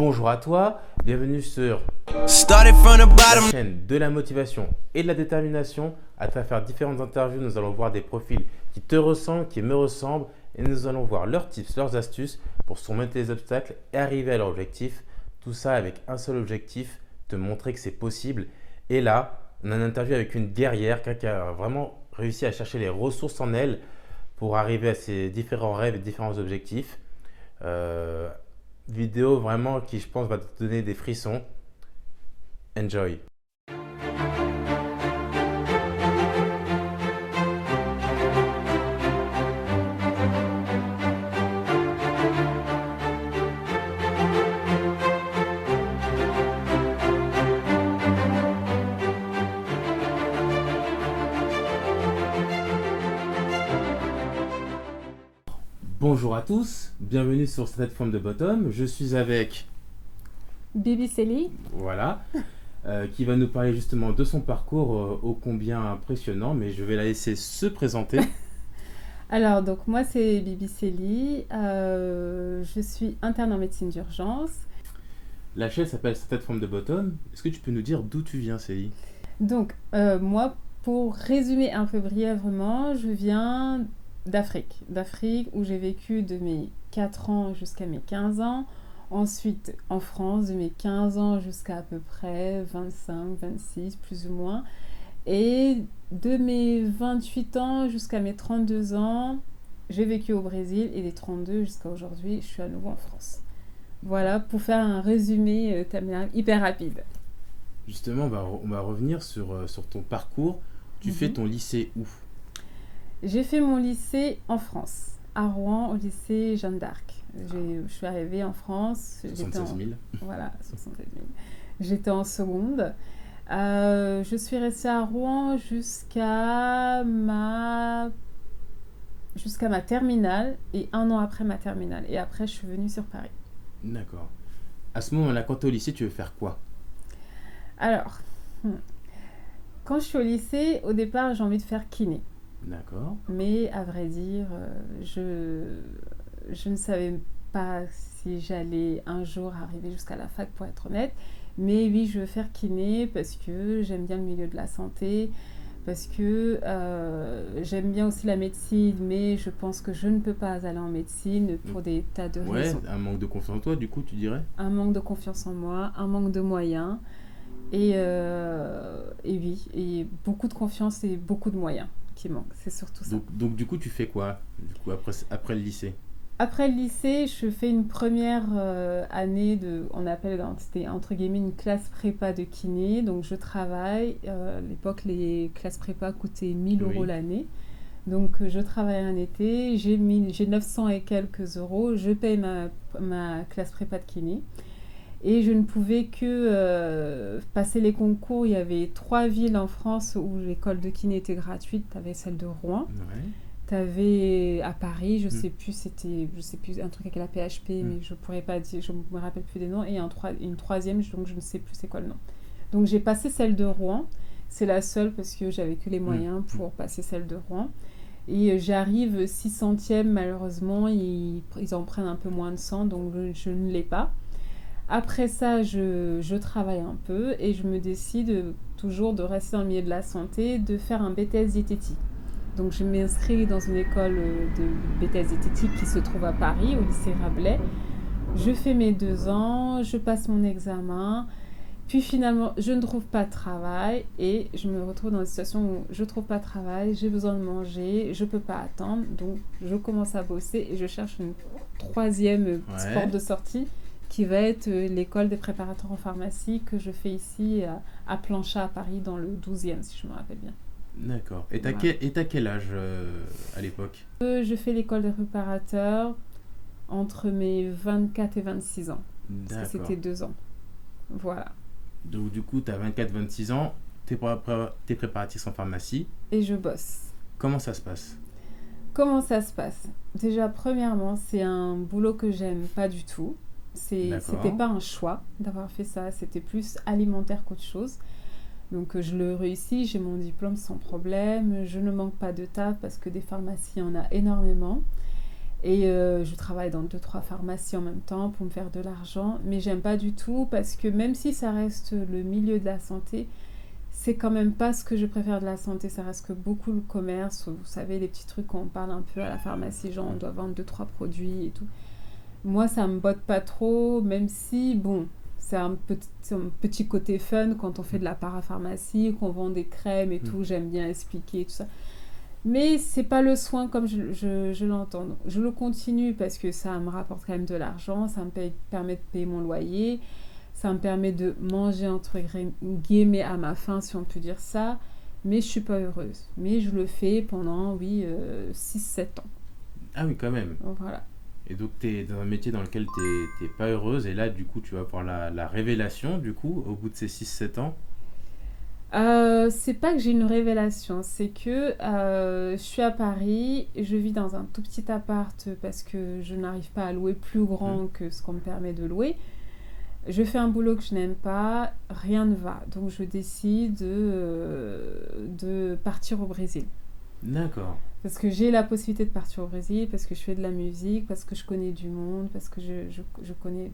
Bonjour à toi, bienvenue sur la chaîne de la motivation et de la détermination. À travers différentes interviews, nous allons voir des profils qui te ressemblent, qui me ressemblent et nous allons voir leurs tips, leurs astuces pour surmonter les obstacles et arriver à leur objectif. Tout ça avec un seul objectif, te montrer que c'est possible. Et là, on a une interview avec une guerrière, quelqu'un qui a vraiment réussi à chercher les ressources en elle pour arriver à ses différents rêves et différents objectifs. Vidéo vraiment qui, je pense, va te donner des frissons. Enjoy. Bonjour à tous, bienvenue sur cette forme de bottom. Je suis avec Bibi Célie, voilà, qui va nous parler justement de son parcours ô combien impressionnant, mais je vais la laisser se présenter. Alors, donc moi c'est Bibi Célie, je suis interne en médecine d'urgence. La chaîne s'appelle cette forme de bottom. Est-ce que tu peux nous dire d'où tu viens, Célie? Donc, moi, pour résumer un peu brièvement, je viens d'Afrique où j'ai vécu de mes 4 ans jusqu'à mes 15 ans. Ensuite, en France, de mes 15 ans jusqu'à à peu près 25, 26, plus ou moins. Et de mes 28 ans jusqu'à mes 32 ans, j'ai vécu au Brésil. Et des 32 jusqu'à aujourd'hui, je suis à nouveau en France. Voilà, pour faire un résumé hyper rapide. Justement, on va revenir sur ton parcours. Tu fais ton lycée où? J'ai fait mon lycée en France, à Rouen, au lycée Jeanne d'Arc. Je suis arrivée en France. 76 000. Voilà, 76 000. J'étais en seconde. Je suis restée à Rouen jusqu'à ma terminale et 1 an après ma terminale. Et après, je suis venue sur Paris. D'accord. À ce moment-là, quand tu es au lycée, tu veux faire quoi? Alors, quand je suis au lycée, au départ, j'ai envie de faire kiné. D'accord. Mais à vrai dire, je ne savais pas si j'allais un jour arriver jusqu'à la fac, pour être honnête. Mais oui, je veux faire kiné parce que j'aime bien le milieu de la santé, parce que j'aime bien aussi la médecine, mais je pense que je ne peux pas aller en médecine pour des tas de raisons. Ouais, un manque de confiance en toi, du coup, tu dirais? Un manque de confiance en moi, un manque de moyens, et oui, et beaucoup de confiance et beaucoup de moyens qui manquent, c'est surtout ça. Donc du coup, tu fais quoi après le lycée? Après le lycée, je fais une première année c'était entre guillemets une classe prépa de kiné. Donc je travaille. À l'époque, les classes prépa coûtaient 1 000 € l'année. Donc je travaille un été, j'ai 900 et quelques euros. Je paye ma classe prépa de kiné. Et je ne pouvais que passer les concours. Il y avait 3 villes en France où l'école de kiné était gratuite. Tu avais celle de Rouen. Ouais. T'avais à Paris, je sais plus, un truc avec la PHP, mais je pourrais pas dire, je me rappelle plus des noms, et une troisième, donc je ne sais plus c'est quoi le nom. Donc j'ai passé celle de Rouen, c'est la seule parce que j'avais que les moyens pour passer celle de Rouen. Et j'arrive 600e, malheureusement, ils en prennent un peu moins de 100, donc je ne l'ai pas. Après ça, je travaille un peu et je me décide toujours de rester dans le milieu de la santé, de faire un BTS diététique. Donc je m'inscris dans une école de BTS diététique qui se trouve à Paris, au lycée Rabelais. Je fais mes 2 ans, je passe mon examen, puis finalement je ne trouve pas de travail et je me retrouve dans une situation où je ne trouve pas de travail, j'ai besoin de manger, je ne peux pas attendre, donc je commence à bosser et je cherche une troisième porte de sortie qui va être l'école des préparateurs en pharmacie que je fais ici à Planchat à Paris dans le 12e si je me rappelle bien. D'accord. Et t'as quel âge à l'époque? Je fais l'école des préparateurs entre mes 24 et 26 ans. Parce que c'était 2 ans. Voilà. Donc du coup, t'as 24-26 ans, t'es préparatrice en pharmacie. Et je bosse. Comment ça se passe? Déjà, premièrement, c'est un boulot que j'aime pas du tout. C'était pas un choix d'avoir fait ça, c'était plus alimentaire qu'autre chose. Donc je le réussis, j'ai mon diplôme sans problème, je ne manque pas de taf parce que des pharmacies, il y en a énormément. Et je travaille dans 2-3 pharmacies en même temps pour me faire de l'argent. Mais j'aime pas du tout parce que même si ça reste le milieu de la santé, c'est quand même pas ce que je préfère de la santé. Ça reste que beaucoup le commerce. Vous savez, les petits trucs qu'on parle un peu à la pharmacie, genre on doit vendre 2-3 produits et tout. Moi, ça me botte pas trop, même si, bon, c'est un petit côté fun quand on fait de la parapharmacie, qu'on vend des crèmes et tout. J'aime bien expliquer tout ça. Mais c'est pas le soin comme je l'entends. Je le continue parce que ça me rapporte quand même de l'argent, ça me permet de payer mon loyer, ça me permet de manger entre guillemets à ma faim, si on peut dire ça. Mais je suis pas heureuse. Mais je le fais pendant, 6-7 ans. Ah oui, quand même. Donc, voilà. Et donc, tu es dans un métier dans lequel tu n'es pas heureuse. Et là, du coup, tu vas avoir la révélation, du coup, au bout de ces 6-7 ans. C'est pas que j'ai une révélation, c'est que je suis à Paris, je vis dans un tout petit appart parce que je n'arrive pas à louer plus grand que ce qu'on me permet de louer. Je fais un boulot que je n'aime pas, rien ne va. Donc je décide de partir au Brésil. D'accord. Parce que j'ai la possibilité de partir au Brésil, parce que je fais de la musique, parce que je connais du monde, parce que je connais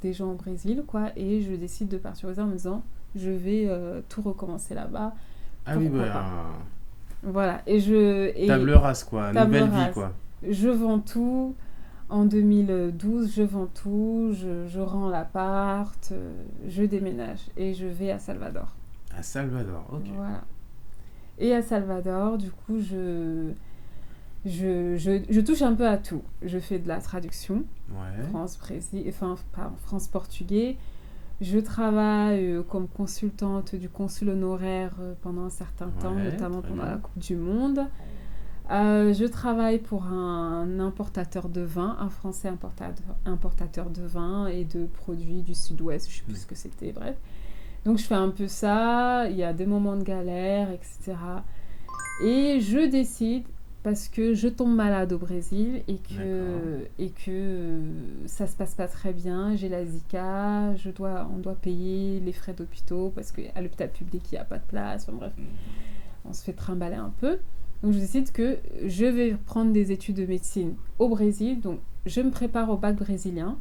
des gens au Brésil, quoi. Et je décide de partir au Brésil en me disant, je vais tout recommencer là-bas. Ah oui, bah... Voilà. Table rase, quoi. Nouvelle vie, quoi. Je vends tout. En 2012, je vends tout. Je rends l'appart. Je déménage. Et je vais à Salvador. À Salvador, ok. Voilà. Et à Salvador, du coup, je touche un peu à tout. Je fais de la traduction. Ouais. France-portugais. Je travaille comme consultante du consul honoraire pendant un certain temps, notamment pendant la Coupe du Monde. Je travaille pour un importateur de vin, un Français importateur de vin et de produits du Sud-Ouest, je ne sais plus ce que c'était, bref. Donc je fais un peu ça, il y a des moments de galère, etc. Et je décide, parce que je tombe malade au Brésil et que ça se passe pas très bien, j'ai la Zika, on doit payer les frais d'hôpitaux parce qu'à l'hôpital public il n'y a pas de place, enfin bref, on se fait trimballer un peu. Donc je décide que je vais prendre des études de médecine au Brésil, donc je me prépare au bac brésilien,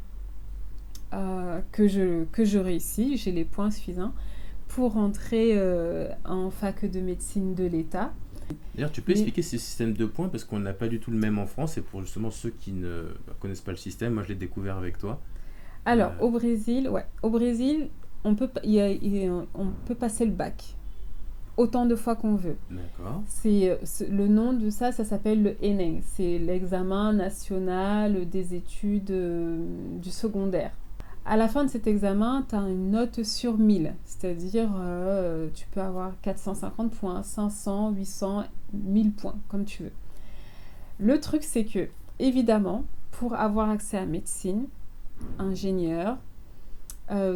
que je réussis, j'ai les points suffisants pour rentrer en fac de médecine de l'État. D'ailleurs, tu peux expliquer ce système de points parce qu'on n'a pas du tout le même en France et pour justement ceux qui ne connaissent pas le système, moi je l'ai découvert avec toi. Alors, au Brésil, on peut passer le bac autant de fois qu'on veut. D'accord. Le nom de ça s'appelle le ENEM, c'est l'examen national des études du secondaire. À la fin de cet examen, tu as une note sur 1000, c'est-à-dire tu peux avoir 450 points, 500, 800, 1000 points, comme tu veux. Le truc, c'est que, évidemment, pour avoir accès à médecine, ingénieur,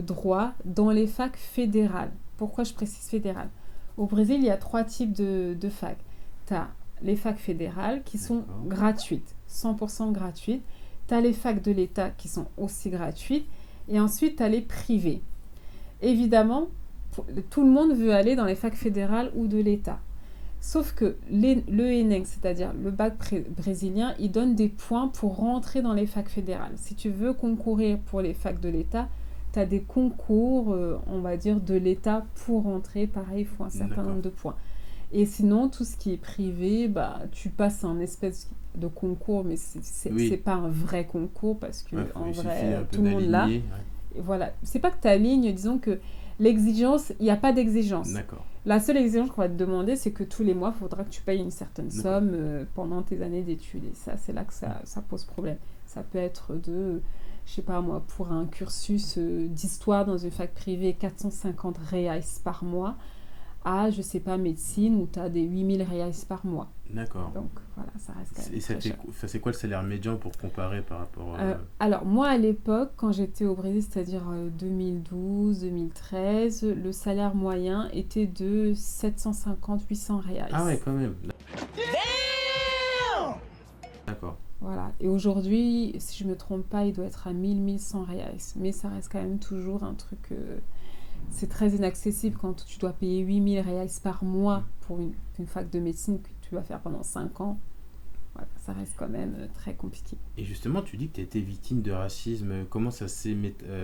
droit, dans les facs fédérales. Pourquoi je précise fédérales ? Au Brésil, il y a 3 types de facs. Tu as les facs fédérales qui sont gratuites, 100% gratuites. Tu as les facs de l'État qui sont aussi gratuites. Et ensuite, tu as les privés. Évidemment, tout le monde veut aller dans les facs fédérales ou de l'État. Sauf que le ENEM, c'est-à-dire le bac brésilien, il donne des points pour rentrer dans les facs fédérales. Si tu veux concourir pour les facs de l'État, tu as des concours, on va dire, de l'État pour rentrer. Pareil, il faut un certain nombre de points. Et sinon, tout ce qui est privé, tu passes un espèce de concours, mais c'est pas un vrai concours parce que en vrai, tout le monde l'a. Ouais. Et voilà. C'est pas que tu alignes, disons que l'exigence, il n'y a pas d'exigence. D'accord. La seule exigence qu'on va te demander, c'est que tous les mois, il faudra que tu payes une certaine somme pendant tes années d'études. Et ça, c'est là que ça pose problème. Ça peut être je sais pas moi, pour un cursus d'histoire dans une fac privée, 450 reais par mois, à, je sais pas, médecine, où tu as des 8000 reais par mois. D'accord. Donc, voilà, ça reste quand même très cher. C'est quoi le salaire médian pour comparer par rapport à... Alors, moi, à l'époque, quand j'étais au Brésil, c'est-à-dire 2012-2013, le salaire moyen était de 750-800 reais. Ah ouais, quand même. D'accord. Voilà. Et aujourd'hui, si je ne me trompe pas, il doit être à 1000-1100 reais. Mais ça reste quand même toujours un truc... c'est très inaccessible quand tu dois payer 8000 reais par mois pour une fac de médecine que tu vas faire pendant 5 ans. voilà, ça reste quand même très compliqué. Et justement, tu dis que tu as été victime de racisme. Comment ça s'est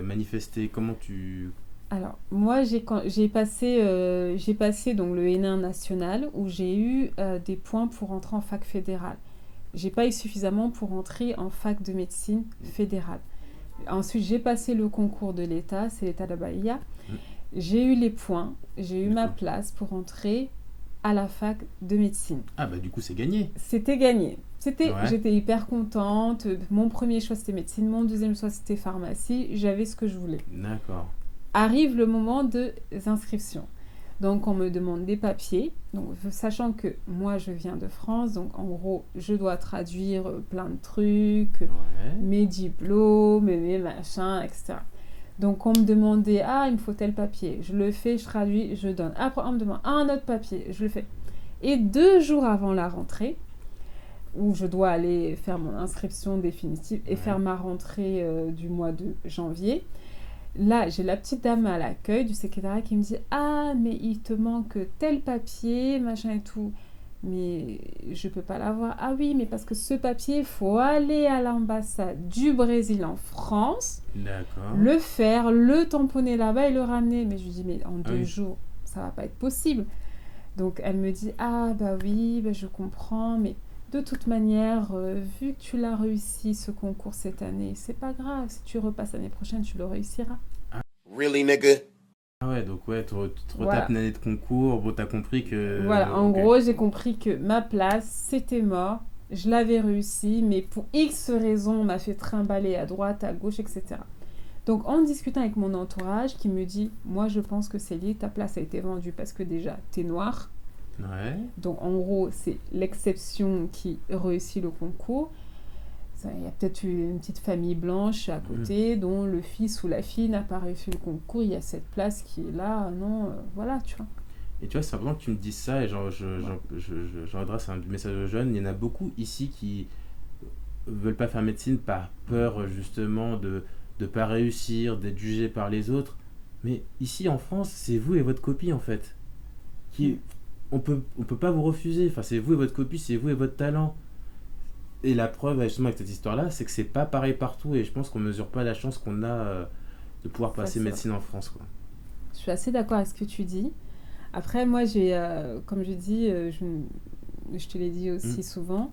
manifesté? Comment tu... Alors, moi, j'ai passé donc, le N1 national où j'ai eu des points pour entrer en fac fédérale. J'ai pas eu suffisamment pour entrer en fac de médecine fédérale. Ensuite, j'ai passé le concours de l'État, c'est l'État de Bahia. J'ai eu les points, j'ai eu ma place pour entrer à la fac de médecine. Ah bah du coup, c'est gagné. C'était gagné. Ouais. J'étais hyper contente. Mon premier choix, c'était médecine. Mon deuxième choix, c'était pharmacie. J'avais ce que je voulais. D'accord. Arrive le moment des inscriptions. Donc, on me demande des papiers. Donc, sachant que moi, je viens de France. Donc, en gros, je dois traduire plein de trucs, mes diplômes, mes machins, etc. Donc, on me demandait, il me faut tel papier. Je le fais, je traduis, je donne. Après, on me demande, un autre papier. Je le fais. Et 2 jours avant la rentrée, où je dois aller faire mon inscription définitive et faire ma rentrée du mois de janvier, là, j'ai la petite dame à l'accueil du secrétariat qui me dit « Ah, mais il te manque tel papier, machin et tout. » Mais je peux pas l'avoir. « Ah oui, mais parce que ce papier, il faut aller à l'ambassade du Brésil en France, le faire, le tamponner là-bas et le ramener. » Mais je lui dis « Mais en 2 jours, ça va pas être possible. » Donc, elle me dit « Ah, bah oui, bah, je comprends, mais... » De toute manière, vu que tu l'as réussi ce concours cette année, c'est pas grave. Si tu repasses l'année prochaine, tu le réussiras. Really, nigga? Ah ouais, donc ouais, tu retapes une année de concours. Bon, t'as compris que... Voilà, en gros, j'ai compris que ma place, c'était mort. Je l'avais réussi, mais pour X raisons, on m'a fait trimballer à droite, à gauche, etc. Donc, en discutant avec mon entourage, qui me dit, moi, je pense que c'est lié, ta place a été vendue parce que déjà, t'es noire. Ouais. Donc, en gros, c'est l'exception qui réussit le concours. Il y a peut-être une petite famille blanche à côté dont le fils ou la fille n'a pas réussi le concours. Il y a cette place qui est là. Non, voilà, tu vois. Et tu vois, c'est important que tu me dises ça. Et j'adresse un message aux jeunes. Il y en a beaucoup ici qui veulent pas faire médecine par peur, justement, de ne pas réussir, d'être jugé par les autres. Mais ici, en France, c'est vous et votre copie, en fait. On peut pas vous refuser. Enfin, c'est vous et votre copie, c'est vous et votre talent. Et la preuve, justement, avec cette histoire-là, c'est que c'est pas pareil partout. Et je pense qu'on mesure pas la chance qu'on a de pouvoir passer médecine en France, quoi. Je suis assez d'accord avec ce que tu dis. Après, moi, comme je dis, je te l'ai dit aussi souvent,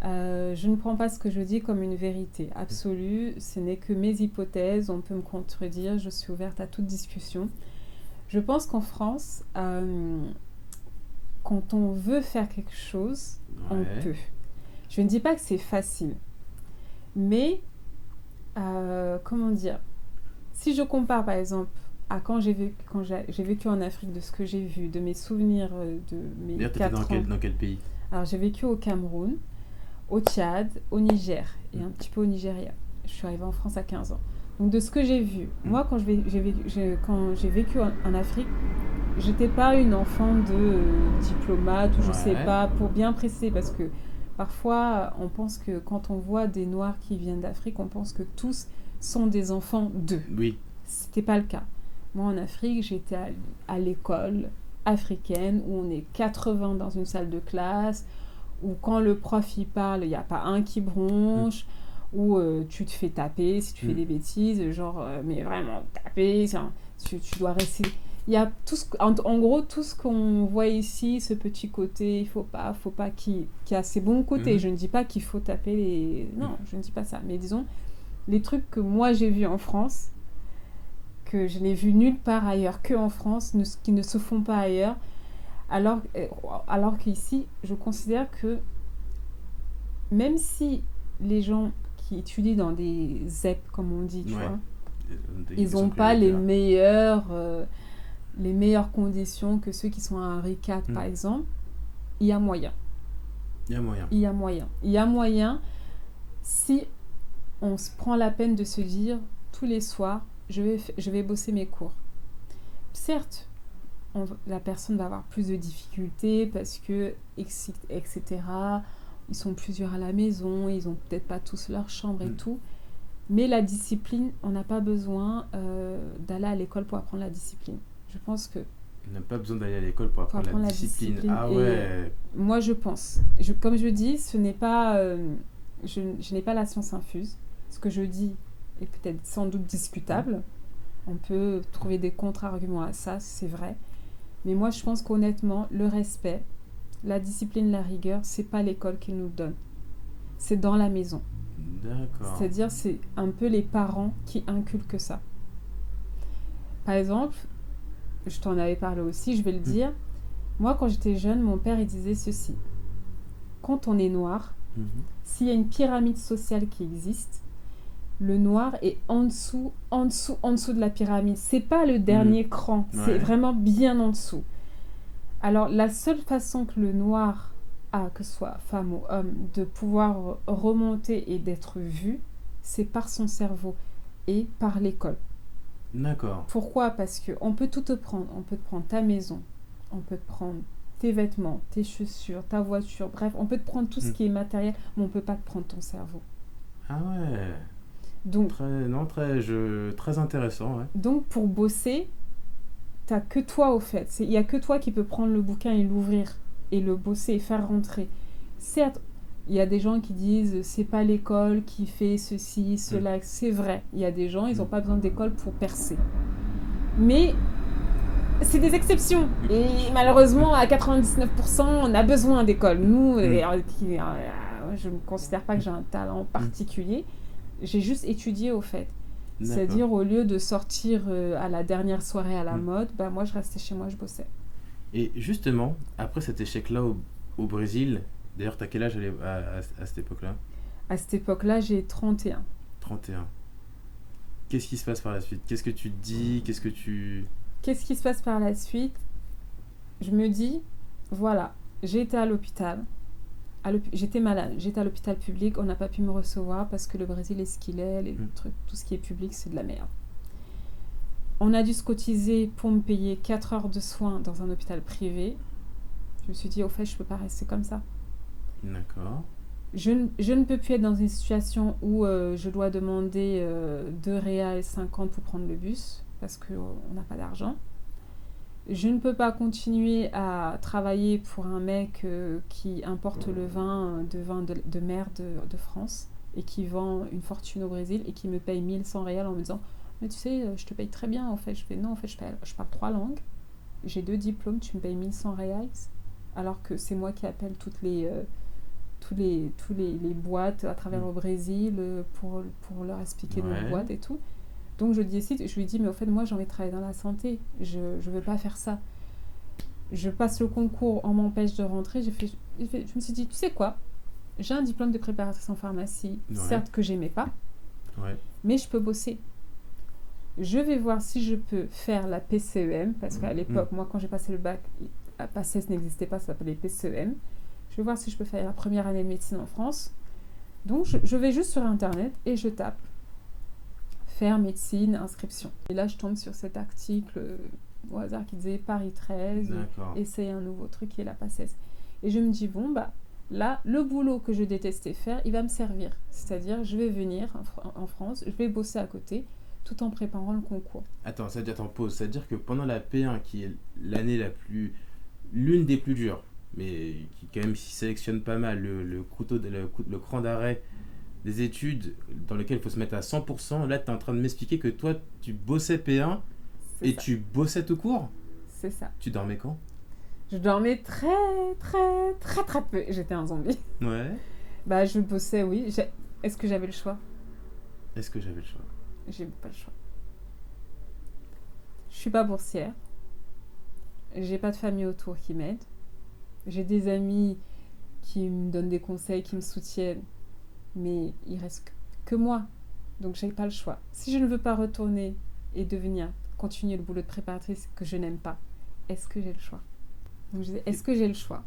je ne prends pas ce que je dis comme une vérité absolue. Ce n'est que mes hypothèses. On peut me contredire. Je suis ouverte à toute discussion. Je pense qu'en France... quand on veut faire quelque chose, on peut. Je ne dis pas que c'est facile, mais comment dire, si je compare par exemple à quand j'ai vécu en Afrique, de ce que j'ai vu, de mes souvenirs de mes 4 ans. Dans quel pays? Alors j'ai vécu au Cameroun, au Tchad, au Niger et un petit peu au Nigeria. Je suis arrivée en France à 15 ans. Donc de ce que j'ai vu, moi quand j'ai vécu en Afrique, j'étais pas une enfant de diplomate ou je sais pas, pour bien préciser, parce que parfois on pense que quand on voit des Noirs qui viennent d'Afrique, on pense que tous sont des enfants d'eux. Oui. C'était pas le cas. Moi en Afrique, j'étais à l'école africaine où on est 80 dans une salle de classe, où quand le prof y parle, il n'y a pas un qui bronche, où tu te fais taper si tu fais des bêtises, genre, mais vraiment taper, tu dois rester... Il y a en gros tout ce qu'on voit ici, ce petit côté, il faut pas qui a ses bons côtés. Je ne dis pas qu'il faut taper les... Non, je ne dis pas ça. Mais disons, les trucs que moi j'ai vus en France, que je n'ai vu nulle part ailleurs qu'en France, qui ne se font pas ailleurs, alors qu'ici, je considère que même si les gens qui étudient dans des ZEP, comme on dit, tu vois, ils n'ont pas les meilleures conditions que ceux qui sont à Henri IV, par exemple, il y a moyen. Il y a moyen si on se prend la peine de se dire tous les soirs, je vais bosser mes cours. Certes, la personne va avoir plus de difficultés parce que, etc., ils sont plusieurs à la maison, ils n'ont peut-être pas tous leur chambre et tout. Mais la discipline, on n'a pas besoin d'aller à l'école pour apprendre la discipline. Je pense que On n'a pas besoin d'aller à l'école pour apprendre la discipline. Ah ouais. Moi, je pense. Comme je dis, ce n'est pas... je n'ai pas la science infuse. Ce que je dis est peut-être sans doute discutable. On peut trouver des contre-arguments à ça, c'est vrai. Mais moi, je pense qu'honnêtement, le respect, la discipline, la rigueur, c'est pas l'école qui nous le donne. C'est dans la maison. D'accord. C'est-à-dire, c'est un peu les parents qui inculquent ça. Par exemple, je t'en avais parlé aussi, je vais le dire. Moi, quand j'étais jeune, mon père, il disait ceci. Quand on est noir, s'il y a une pyramide sociale qui existe, le noir est en dessous de la pyramide. C'est pas le dernier cran, c'est vraiment bien en dessous. Alors, la seule façon que le noir a, que ce soit femme ou homme, de pouvoir remonter et d'être vu, c'est par son cerveau et par l'école. D'accord. Pourquoi ? Parce qu'on peut tout te prendre. On peut te prendre ta maison, on peut te prendre tes vêtements, tes chaussures, ta voiture, bref, on peut te prendre tout ce qui est matériel, mais on ne peut pas te prendre ton cerveau. Ah ouais. Donc, très intéressant. Ouais. Donc, pour bosser, tu n'as que toi, au fait. Il n'y a que toi qui peux prendre le bouquin et l'ouvrir, et le bosser, et faire rentrer. Certes, il y a des gens qui disent c'est pas l'école qui fait ceci, cela. C'est vrai. Il y a des gens, ils n'ont pas besoin d'école pour percer. Mais c'est des exceptions. Et malheureusement, à 99%, on a besoin d'école. Nous, je ne considère pas que j'ai un talent particulier. J'ai juste étudié, au fait. D'accord. C'est-à-dire, au lieu de sortir à la dernière soirée à la mode, moi, je restais chez moi, je bossais. Et justement, après cet échec-là au Brésil, d'ailleurs, tu as quel âge à cette époque-là ? À cette époque-là, j'ai 31. 31. Qu'est-ce qui se passe par la suite ? Qu'est-ce que tu te dis ? Qu'est-ce qui se passe par la suite ? Je me dis, voilà, j'ai été à l'hôpital. J'étais malade, j'étais à l'hôpital public, on n'a pas pu me recevoir parce que le Brésil est ce qu'il est, les trucs, tout ce qui est public, c'est de la merde. On a dû se cotiser pour me payer 4 heures de soins dans un hôpital privé. Je me suis dit, au fait, je ne peux pas rester comme ça. D'accord. Je ne peux plus être dans une situation où je dois demander 2,50 € pour prendre le bus parce qu'on n'a pas d'argent. Je ne peux pas continuer à travailler pour un mec qui importe le vin de mer de France et qui vend une fortune au Brésil et qui me paye 1100 réals en me disant « Mais tu sais, je te paye très bien. » En fait, je fais « Non, en fait, je parle 3 langues. J'ai 2 diplômes, tu me payes 1100 réals. » Alors que c'est moi qui appelle tous les boîtes à travers le Brésil pour leur expliquer nos boîtes et tout. Donc je lui dis, mais au fait, moi j'ai envie de travailler dans la santé, je ne veux pas faire ça. Je passe le concours, on m'empêche de rentrer. Je me suis dit, tu sais quoi, j'ai un diplôme de préparatrice en pharmacie, certes que j'aimais pas, mais je peux bosser. Je vais voir si je peux faire la PCEM, parce qu'à l'époque, moi quand j'ai passé le bac, la PACES n'existait pas, ça s'appelait PCEM. Je vais voir si je peux faire la première année de médecine en France. Donc je vais juste sur internet et je tape faire médecine, inscription. Et là, je tombe sur cet article au hasard qui disait Paris 13, essaye un nouveau truc qui est la PACES. Et je me dis, là, le boulot que je détestais faire, il va me servir. C'est-à-dire, je vais venir en France, je vais bosser à côté, tout en préparant le concours. Attends, pause. C'est-à-dire que pendant la P1, qui est l'année l'une des plus dures, mais qui quand même s'y sélectionne pas mal, le cran d'arrêt des études dans lesquelles il faut se mettre à 100%, là tu es en train de m'expliquer que toi tu bossais P1 et tu bossais tout court ? C'est ça. Tu dormais quand ? Je dormais très peu. J'étais un zombie. Ouais. Je bossais, oui. Est-ce que j'avais le choix ? Est-ce que j'avais le choix ? J'ai pas le choix. Je suis pas boursière. J'ai pas de famille autour qui m'aide. J'ai des amis qui me donnent des conseils, qui me soutiennent. Mais il reste que moi. Donc, j'ai pas le choix. Si je ne veux pas retourner et continuer le boulot de préparatrice que je n'aime pas, est-ce que j'ai le choix ? Donc, je disais, est-ce que j'ai le choix ?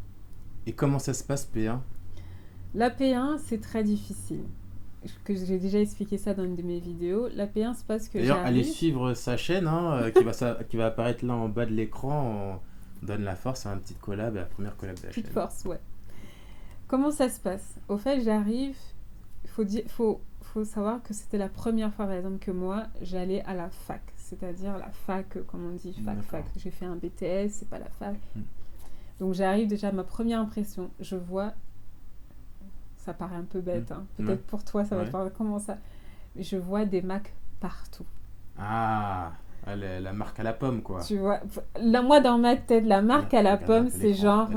Et comment ça se passe, P1 ? La P1, c'est très difficile. J'ai déjà expliqué ça dans une de mes vidéos. La P1, c'est parce que d'ailleurs, allez suivre sa chaîne qui va apparaître là en bas de l'écran. On donne la force à une petite collab, la première collab de la chaîne. Petite force, ouais. Comment ça se passe ? Au fait, j'arrive... Faut faut savoir que c'était la première fois, par exemple, que moi, j'allais à la fac. C'est-à-dire la fac, comme on dit, fac. J'ai fait un BTS, c'est pas la fac. Donc j'arrive déjà, ma première impression, je vois, ça paraît un peu bête, hein. Peut-être pour toi, ça va te paraître comment ça. Je vois des Mac partout. Ah, la marque à la pomme, quoi. Tu vois, là, moi, dans ma tête, la marque à la pomme, c'est genre...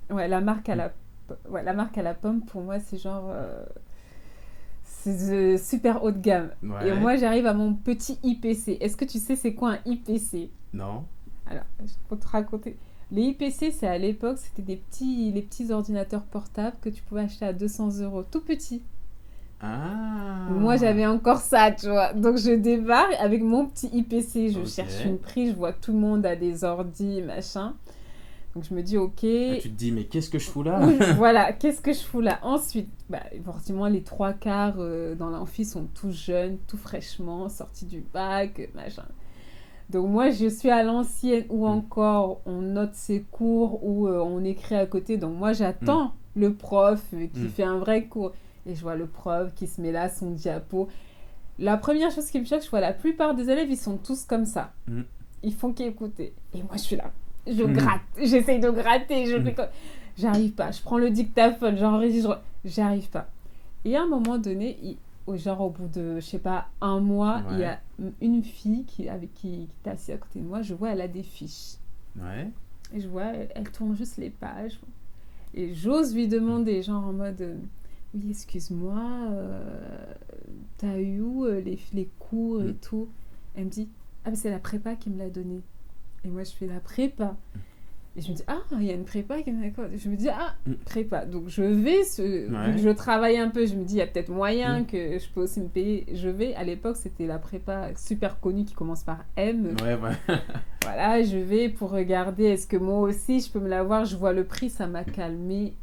la marque à la pomme, pour moi, c'est genre... c'est super haut de gamme. Ouais. Et moi, j'arrive à mon petit IPC. Est-ce que tu sais c'est quoi un IPC? Non. Alors, pour te raconter... Les IPC, c'est à l'époque, c'était les petits ordinateurs portables que tu pouvais acheter à 200 €, tout petit. Ah. Moi, j'avais encore ça, tu vois. Donc, je débarque avec mon petit IPC. Je cherche une prise, je vois que tout le monde a des ordis, machin. Donc, je me dis, ok. Ah, tu te dis, mais qu'est-ce que je fous là? Oui, voilà, qu'est-ce que je fous là? Ensuite, forcément, les 3/4 dans l'amphi sont tout jeunes, tout fraîchement, sortis du bac, machin. Donc moi, je suis à l'ancienne où encore on note ses cours, où on écrit à côté. Donc moi, j'attends le prof qui fait un vrai cours. Et je vois le prof qui se met là, son diapo. La première chose qui me choque, je vois la plupart des élèves, ils sont tous comme ça. Ils font qu'écouter. Et moi, je suis là. Je gratte. J'essaye de gratter. J'arrive pas. Je prends le dictaphone, j'enregistre. J'arrive pas. Et à un moment donné, au bout de, je sais pas, un mois, il y a une fille qui était assise à côté de moi. Je vois, elle a des fiches. Ouais. Et je vois, elle tourne juste les pages. Et j'ose lui demander, genre en mode, oui, excuse-moi, t'as eu où les cours et tout? Elle me dit, ah, mais c'est la prépa qui me l'a donné. Et moi, je fais la prépa. Et je me dis, ah, il y a une prépa qui est d'accord. Je me dis, ah, prépa. Donc, je vais, vu que je travaille un peu, je me dis, il y a peut-être moyen que je peux aussi me payer. Je vais, à l'époque, c'était la prépa super connue qui commence par M. Ouais. Voilà, je vais pour regarder, est-ce que moi aussi, je peux me l'avoir. Je vois le prix, ça m'a calmé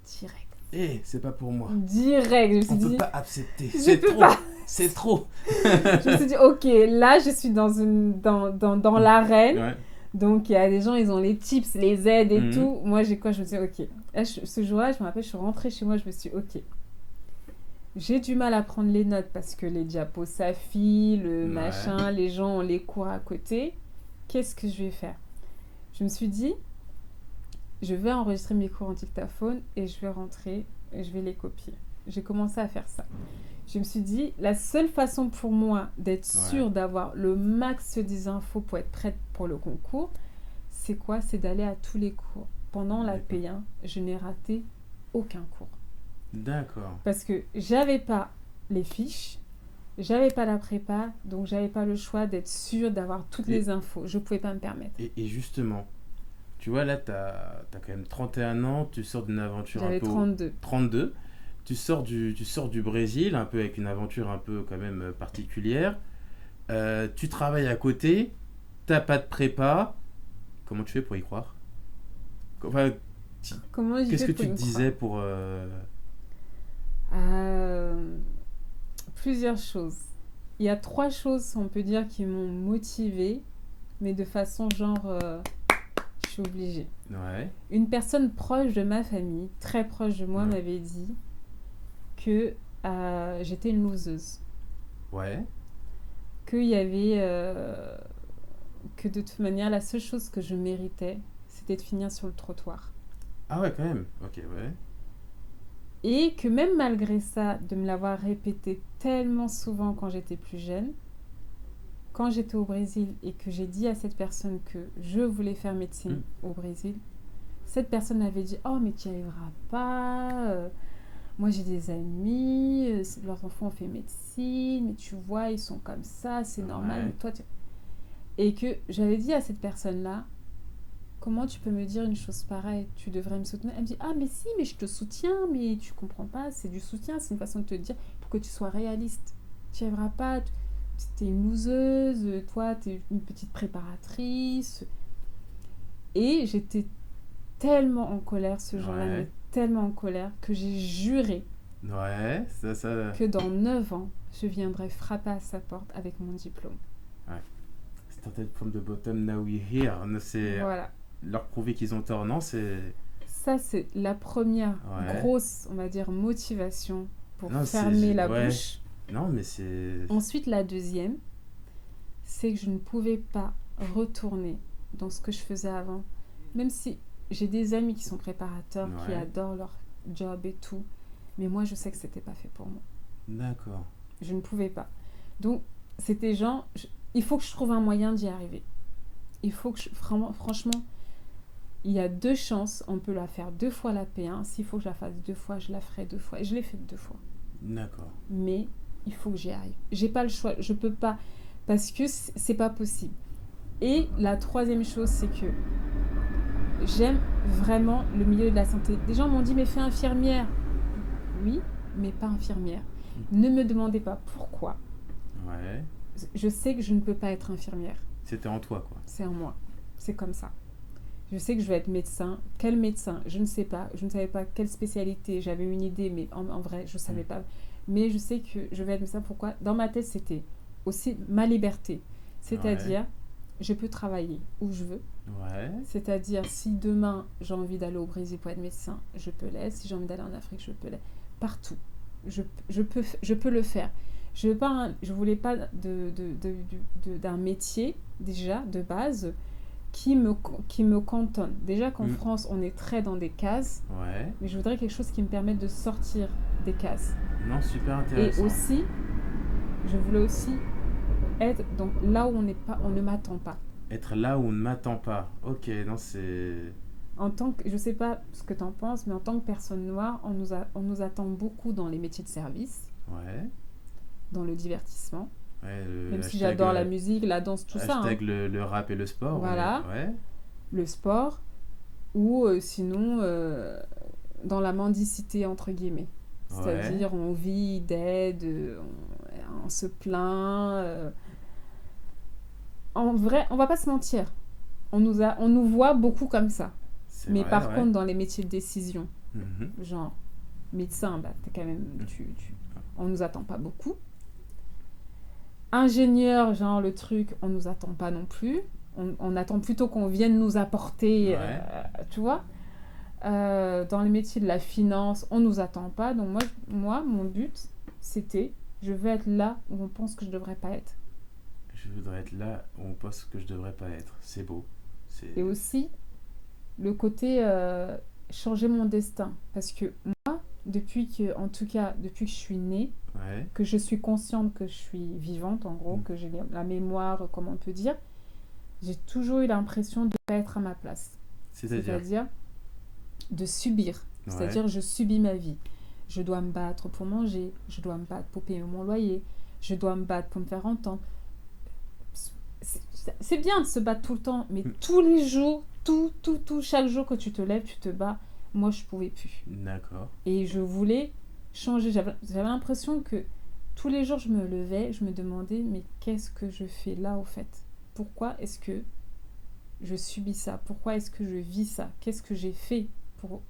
direct. C'est pas pour moi. Direct. Je me suis dit, peut pas accepter. C'est trop. C'est trop. Je me suis dit, ok, là, je suis dans l'arène. Ouais. Donc, il y a des gens, ils ont les tips, les aides et tout. Moi, j'ai quoi? Je me suis dit, ok. Là, ce jour-là, je me rappelle, je suis rentrée chez moi, je me suis dit, ok. J'ai du mal à prendre les notes parce que les diapos s'affilent, machin, les gens ont les cours à côté. Qu'est-ce que je vais faire? Je me suis dit, je vais enregistrer mes cours en dictaphone et je vais rentrer et je vais les copier. J'ai commencé à faire ça. Je me suis dit, la seule façon pour moi d'être sûre d'avoir le max des infos pour être prête pour le concours, c'est quoi? C'est d'aller à tous les cours. Pendant la P1, je n'ai raté aucun cours. D'accord. Parce que j'avais pas les fiches, j'avais pas la prépa, donc j'avais pas le choix d'être sûre d'avoir toutes les infos. Je pouvais pas me permettre. Et justement, tu vois, là, t'as quand même 31 ans, tu sors d'une aventure J'avais un peu... 32. 32. Tu sors du Brésil, un peu avec une aventure un peu quand même particulière. Tu travailles à côté, t'as pas de prépa. Comment tu fais pour y croire? Enfin, qu'est-ce que tu te disais pour... Plusieurs choses. Il y a 3 choses, on peut dire, qui m'ont motivée, mais de façon genre... je suis obligée. Ouais. Une personne proche de ma famille, très proche de moi, m'avait dit que j'étais une loseuse. Ouais. Qu'il y avait... que de toute manière, la seule chose que je méritais, c'était de finir sur le trottoir. Ah ouais, quand même. Ok, ouais. Et que même malgré ça, de me l'avoir répété tellement souvent quand j'étais plus jeune, quand j'étais au Brésil et que j'ai dit à cette personne que je voulais faire médecine au Brésil, cette personne m'avait dit « Oh, mais tu n'y arriveras pas. Moi, j'ai des amis, leurs enfants ont fait médecine, mais tu vois, ils sont comme ça, c'est normal. Mais toi, Et que j'avais dit à cette personne-là, comment tu peux me dire une chose pareille? Tu devrais me soutenir. Elle me dit, ah mais si, mais je te soutiens, mais tu comprends pas, c'est du soutien, c'est une façon de te dire pour que tu sois réaliste. Tu n'y arriveras pas, tu es une loseuse, toi, tu es une petite préparatrice. Et j'étais tellement en colère ce jour-là, mais tellement en colère, que j'ai juré que dans 9 ans, je viendrais frapper à sa porte avec mon diplôme. Ouais. C'est un from the bottom, now we're here. C'est leur prouver qu'ils ont tort, non? Ça, c'est la première grosse, on va dire, motivation pour Non, fermer la ouais. bouche. Non, mais c'est... Ensuite, la deuxième, c'est que je ne pouvais pas retourner dans ce que je faisais avant. Même si j'ai des amis qui sont préparateurs, qui Ouais. adorent leur job et tout, mais moi, je sais que c'était pas fait pour moi. D'accord. Je ne pouvais pas. Donc, c'était genre, il faut que je trouve un moyen d'y arriver. Il faut que franchement, il y a 2 chances, on peut la faire 2 fois la P1. S'il faut que je la fasse 2 fois, je la ferai 2 fois. Et je l'ai faite 2 fois. D'accord. Mais il faut que j'y arrive. J'ai pas le choix, je peux pas, parce que c'est pas possible. Et la troisième chose, c'est que j'aime vraiment le milieu de la santé. Des gens m'ont dit, mais fais infirmière. Oui, mais pas infirmière. Ne me demandez pas pourquoi. Ouais. Je sais que je ne peux pas être infirmière. C'était en toi, quoi. C'est en moi. C'est comme ça. Je sais que je vais être médecin. Quel médecin? Je ne sais pas. Je ne savais pas quelle spécialité. J'avais une idée, mais en vrai, je ne savais pas. Mais je sais que je vais être médecin. Pourquoi? Dans ma tête, c'était aussi ma liberté. C'est-à-dire, je peux travailler où je veux. Ouais. C'est-à-dire, si demain, j'ai envie d'aller au Brésil pour être médecin, je peux l'être. Si j'ai envie d'aller en Afrique, je peux l'être. Partout. Je peux le faire. Je ne voulais pas d'un métier, déjà, de base, qui me cantonne. Déjà qu'en France, on est très dans des cases. Ouais. Mais je voudrais quelque chose qui me permette de sortir des cases. Non, super intéressant. Et aussi, je voulais aussi être donc, là où on ne m'attend pas. Être là où on ne m'attend pas. Ok, non, c'est... En tant que, je sais pas ce que tu en penses, mais en tant que personne noire, on nous attend beaucoup dans les métiers de service. Ouais. Dans le divertissement. Ouais, même si j'adore la musique, la danse, tout ça. Hashtag le rap et le sport. Voilà. Ouais. Le sport. Ou sinon, dans la mendicité, entre guillemets. C'est-à-dire, on vit d'aide, on se plaint. En vrai, on va pas se mentir. On nous voit beaucoup comme ça. Mais vrai, par contre, dans les métiers de décision, mm-hmm. genre médecin, bah, t'es quand même, on nous attend pas beaucoup. Ingénieur, genre le truc, on nous attend pas non plus. On attend plutôt qu'on vienne nous apporter, tu vois. Dans les métiers de la finance, on nous attend pas. Donc moi, mon but, c'était, je veux être là où on pense que je devrais pas être. Je voudrais être là où on pense que je devrais pas être. C'est beau. Et aussi, le côté changer mon destin. Parce que moi, depuis que je suis née, que je suis consciente que je suis vivante, en gros, que j'ai la mémoire, comme on peut dire, j'ai toujours eu l'impression de ne pas être à ma place. C'est-à-dire de subir. C'est-à-dire je subis ma vie. Je dois me battre pour manger, je dois me battre pour payer mon loyer, je dois me battre pour me faire entendre. C'est bien de se battre tout le temps, mais tous les jours, chaque jour que tu te lèves, tu te bats. Moi, je pouvais plus. D'accord. Et je voulais changer. J'avais l'impression que tous les jours, je me levais, je me demandais, mais qu'est-ce que je fais là, au fait? Pourquoi est-ce que je subis ça? Pourquoi est-ce que je vis ça? Qu'est-ce que j'ai fait pour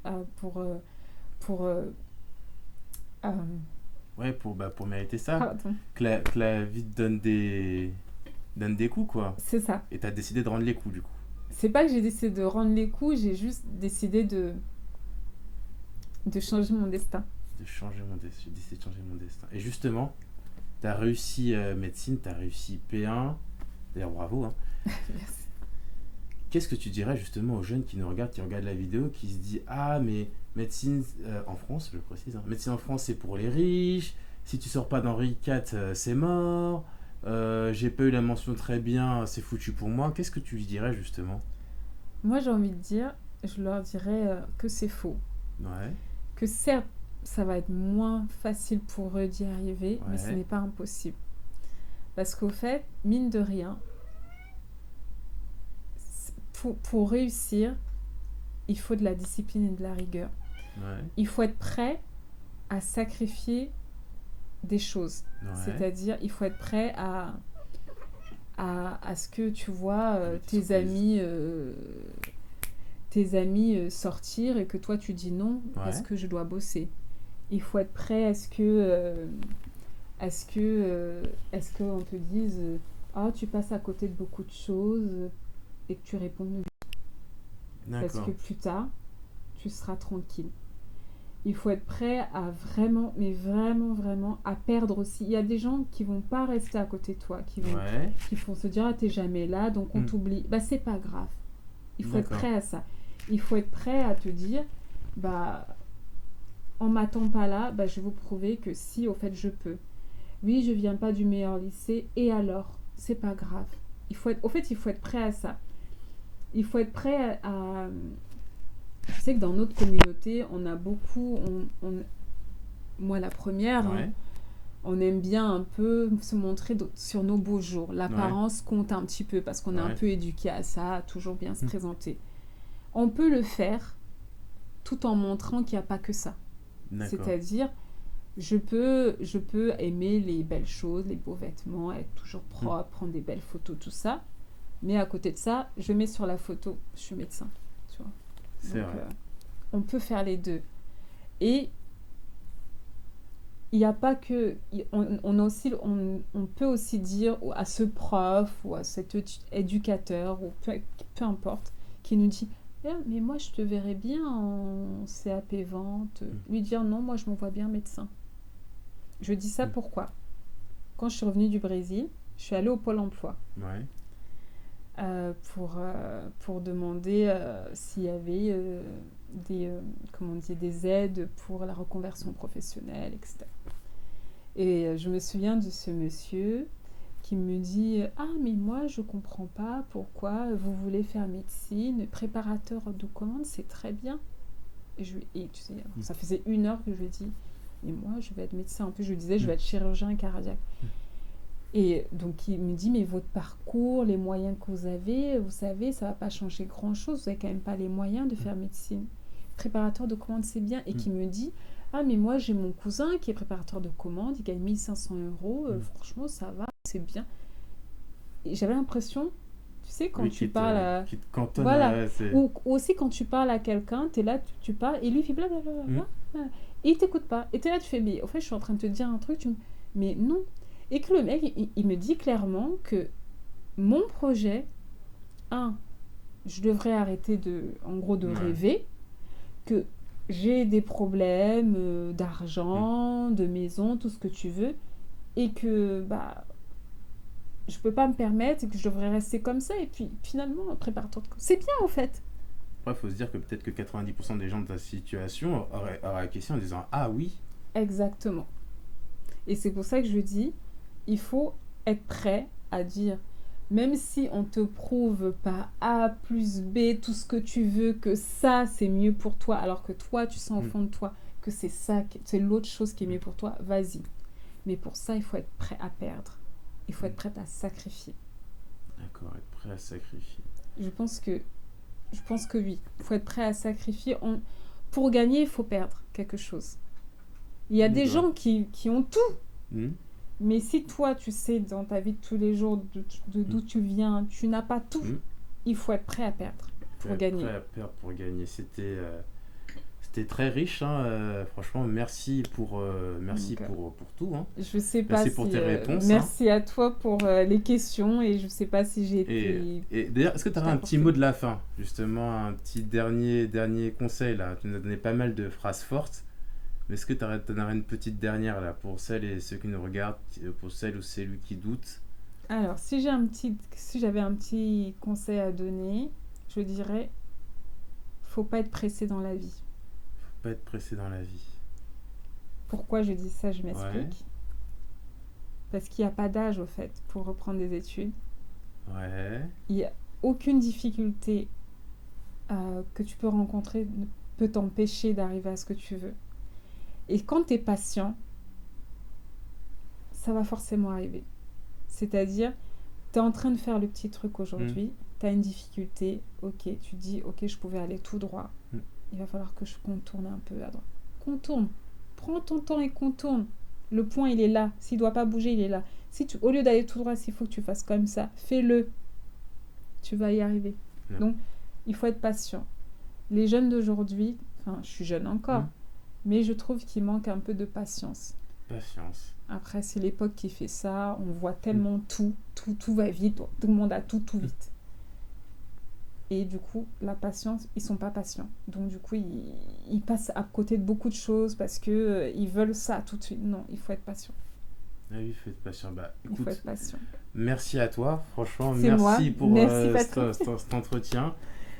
mériter ça? Pardon. Que la vie te donne des coups, quoi. C'est ça. Et t'as décidé de rendre les coups, du coup. C'est pas que j'ai décidé de rendre les coups, j'ai juste décidé de changer mon destin. J'ai décidé de changer mon destin. Et justement, t'as réussi médecine, t'as réussi P1. D'ailleurs, bravo. Hein. Merci. Qu'est-ce que tu dirais justement aux jeunes qui regardent la vidéo, qui se disent « Ah, mais médecine en France, je précise, hein, médecine en France, c'est pour les riches. Si tu sors pas d'Henri IV, c'est mort. J'ai pas eu la mention très bien, c'est foutu pour moi. » Qu'est-ce que tu lui dirais justement? Moi, j'ai envie de dire, je leur dirais que c'est faux. Ouais. Que certes, ça va être moins facile pour eux d'y arriver, mais ce n'est pas impossible. Parce qu'au fait, mine de rien, pour réussir, il faut de la discipline et de la rigueur. Ouais. Il faut être prêt à sacrifier des choses. C'est-à-dire, il faut être prêt à ce que tu vois tes amis sortir et que toi tu dis non parce que je dois bosser. Il faut être prêt à ce qu'on te dise tu passes à côté de beaucoup de choses et que tu répondes oui. Parce que plus tard tu seras tranquille. Il faut être prêt à vraiment, mais vraiment, vraiment, à perdre aussi. Il y a des gens qui vont pas rester à côté de toi, qui vont se dire, ah, t'es jamais là, donc on t'oublie. Bah, c'est pas grave. Il faut être prêt à ça. Il faut être prêt à te dire, bah, en m'attend pas là, bah, je vais vous prouver que si, au fait, je peux. Oui, je viens pas du meilleur lycée, et alors, c'est pas grave. Il faut être prêt à ça. Il faut être prêt à je sais que dans notre communauté, on a beaucoup, moi la première, on aime bien un peu se montrer sur nos beaux jours. L'apparence compte un petit peu parce qu'on est un peu éduqué à ça, à toujours bien se présenter. On peut le faire tout en montrant qu'il n'y a pas que ça. C'est-à-dire, je peux aimer les belles choses, les beaux vêtements, être toujours propre, prendre des belles photos, tout ça. Mais à côté de ça, je mets sur la photo, je suis médecin. Tu vois. C'est vrai. On peut faire les deux. Et il n'y a pas que... On peut aussi dire à ce prof ou à cet éducateur, ou peu importe, qui nous dit mais moi, je te verrais bien en CAP vente. Lui dire non, moi, je me vois bien médecin. Je dis ça pourquoi ? Quand je suis revenue du Brésil, je suis allée au Pôle emploi. Pour demander s'il y avait des aides pour la reconversion professionnelle, etc. Et je me souviens de ce monsieur qui me dit « Ah, mais moi, je ne comprends pas pourquoi vous voulez faire médecine. Préparateur de commande, c'est très bien. » Et tu sais, ça faisait 1 heure que je lui ai dit « Mais moi, je vais être médecin. » En plus, je lui disais « Je vais être chirurgien cardiaque. » Et donc, il me dit, mais votre parcours, les moyens que vous savez, ça ne va pas changer grand-chose. Vous n'avez quand même pas les moyens de faire médecine. Préparateur de commande, c'est bien. Et qui me dit, ah, mais moi, j'ai mon cousin qui est préparateur de commande, il gagne 1 500 €. Franchement, ça va, c'est bien. Et j'avais l'impression, tu sais, quand tu parles qui te cantonne, voilà. Ou aussi, quand tu parles à quelqu'un, tu es là, tu parles, et lui, il fait blablabla. Et il ne t'écoute pas. Et tu es là, tu fais, mais au fait, je suis en train de te dire un truc, mais non. Et que le mec, il me dit clairement que mon projet, je devrais arrêter de rêver, que j'ai des problèmes d'argent, de maison, tout ce que tu veux, et que je peux pas me permettre et que je devrais rester comme ça. Et puis finalement, préparateur de c'est bien en fait. Il faut se dire que peut-être que 90% des gens de ta situation auraient la question en disant « Ah oui ». Exactement. Et c'est pour ça que je dis, il faut être prêt à dire, même si on te prouve par A plus B, tout ce que tu veux, que ça, c'est mieux pour toi, alors que toi, tu sens au fond de toi que c'est ça, c'est l'autre chose qui est mieux pour toi, vas-y. Mais pour ça, il faut être prêt à perdre. Il faut être prêt à sacrifier. D'accord, être prêt à sacrifier. Je pense que oui. Il faut être prêt à sacrifier. Pour gagner, il faut perdre quelque chose. Il y a des gens qui ont tout. Mais si toi, tu sais, dans ta vie de tous les jours, d'où tu viens, tu n'as pas tout, il faut être prêt à perdre pour gagner. Prêt à perdre pour gagner. C'était très riche. Franchement, merci pour tout. Je sais pas merci pour tes réponses. Merci à toi pour les questions. Et je ne sais pas si j'ai été... Et d'ailleurs, est-ce que tu aurais un petit mot de la fin ? Justement, un petit dernier conseil. Là. Tu nous as donné pas mal de phrases fortes. Mais est-ce que tu en aurais une petite dernière là, pour celles et ceux qui nous regardent, pour celles ou celui qui doute ? Alors, si j'avais un petit conseil à donner, je dirais, faut pas être pressé dans la vie. Faut pas être pressé dans la vie. Pourquoi je dis ça, je m'explique. Parce qu'il n'y a pas d'âge, au fait, pour reprendre des études. Il n'y a aucune difficulté que tu peux rencontrer ne peut t'empêcher d'arriver à ce que tu veux. Et quand tu es patient, ça va forcément arriver. C'est-à-dire, tu es en train de faire le petit truc aujourd'hui, tu as une difficulté, ok, tu dis, ok, je pouvais aller tout droit. Il va falloir que je contourne un peu à droite. Contourne. Prends ton temps et contourne. Le point, il est là. S'il ne doit pas bouger, il est là. Au lieu d'aller tout droit, s'il faut que tu fasses comme ça, fais-le. Tu vas y arriver. Donc, il faut être patient. Les jeunes d'aujourd'hui, je suis jeune encore, mais je trouve qu'il manque un peu de patience. Après, c'est l'époque qui fait ça. On voit tellement tout va vite. Tout le monde a tout vite. Et du coup, la patience, ils sont pas patients. Donc du coup, ils passent à côté de beaucoup de choses parce que ils veulent ça tout de suite. Non, il faut être patient. Ah oui, il faut être patient. Bah, écoute, Il faut être patient. merci à toi, franchement, C'est merci moi. pour Merci, cet entretien.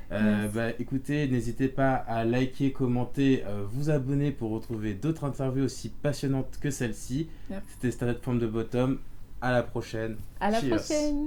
Merci. Bah, écoutez, n'hésitez pas à liker, commenter, vous abonner pour retrouver d'autres interviews aussi passionnantes que celle-ci. Merci. C'était Startup from the Bottom. À la prochaine. À la Cheers. prochaine.